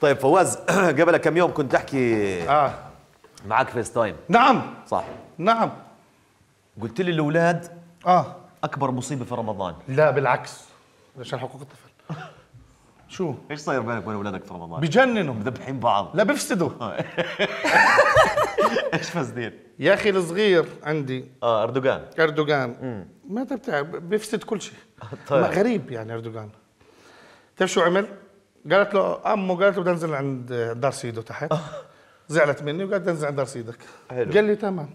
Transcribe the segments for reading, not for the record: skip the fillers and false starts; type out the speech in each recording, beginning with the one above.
طيب فواز قبل كم يوم كنت احكي معك فيس تايم. نعم صح. نعم. قلت لي الاولاد اكبر مصيبه في رمضان. لا بالعكس، عشان حقوق الطفل. شو ايش صاير بينك وبين اولادك في رمضان؟ بجننوا، مذبحين بعض. لا بيفسدوا. ايش فاسدين؟ يا اخي الصغير عندي اردوغان ما انت بتعرف بيفسد كل شيء. طيب. غريب يعني اردوغان. تعرف شو عمل؟ قالت له قالت له بدي انزل عند دار سيدو تحت. زعلت مني وقالت انزل عند دار سيدك. حلو. قال لي تمام.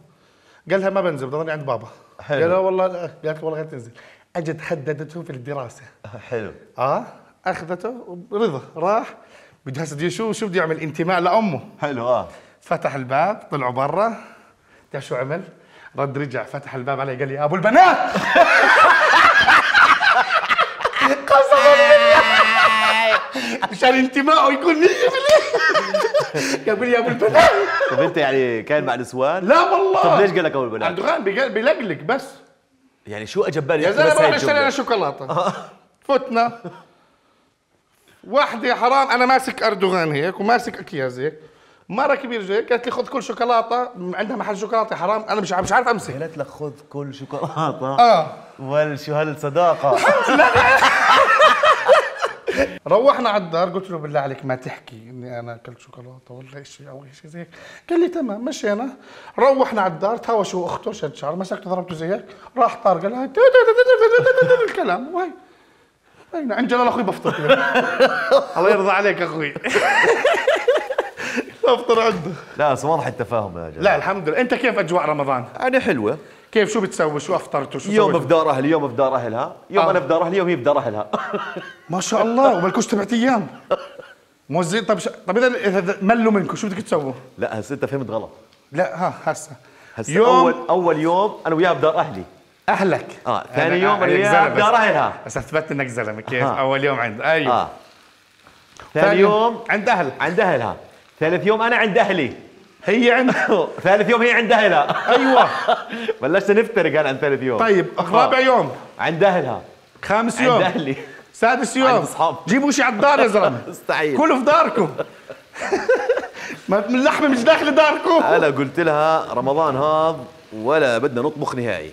قال لها ما بنزل بضلني عند بابا. حلو. قال لها والله لا. قالت له والله غير تنزل. اجت هددته في الدراسه. حلو. اخذته رضا راح. بده هسه شو بده يعمل انتماء لامه. حلو. فتح الباب طلعوا برا. تعرف شو عمل؟ رد رجع فتح الباب علي قال لي ابو البنات. قسما بالله مشان انتمائه يكون 100%. قال لي يا ابو البنات. طب انت يعني كان مع نسوان؟ لا والله. طب ليش قال لك ابو البنات؟ اردوغان بيلقلق بس. يعني شو اجى بالي يا زلمه روح اشتري لنا شوكولاته. فتنا واحدة حرام، أنا ماسك أردوغان هيك وماسك أكياس هيك، مرة كبيرة هيك قالت لي خذ كل شوكولاتة، عندها محل شوكولاتة حرام، أنا مش عارف أمسك. قالت لك خذ كل شوكولاتة. شو هالصداقة. روحنا على الدار قلت له بالله عليك ما تحكي إني أنا أكلت شوكولاتة ولا شيء أو شيء زي هيك، قال لي تمام مشينا، روحنا على الدار تهاوشوا أخته شد شعر مسكته ضربته زي هيك، راح طار قال لها الكلام وهي عند جلال اخوي بفطر. الله يرضى عليك اخوي. بفطر عنده. لا بس واضح التفاهم يا جلال. لا الحمد لله. انت كيف اجواء رمضان؟ يعني حلوه. كيف شو بتسوي؟ شو افطرت وشو يوم في دار اهلي، يوم في دار اهلها، يوم انا في دار اهلي، يوم هي في دار اهلها. ما شاء الله. ومالكوش 7 ايام موزعين. طب اذا ملوا منكم شو بدك تسووا؟ لا هسه انت فهمت غلط. لا هسه يوم اول يوم انا وياها بدار اهلي. اهلك. ثاني يوم انا وياها بدار اهلها. بس اثبت انك زلمه. كيف؟ اول يوم عند ثاني يوم عند اهلها. ثالث يوم انا عند اهلي. هي عند ثالث يوم هي عند اهلها. ايوه. بلشت نفترق عن ثالث يوم. طيب رابع يوم عند اهلها. خامس يوم عند اهلي. سادس يوم عند اصحاب. جيبوا شيء على الدار يا زلمه. مستحيل. كله في داركم. اللحمه مش داخل داركم. انا قلت لها رمضان هذا ولا بدنا نطبخ نهائي.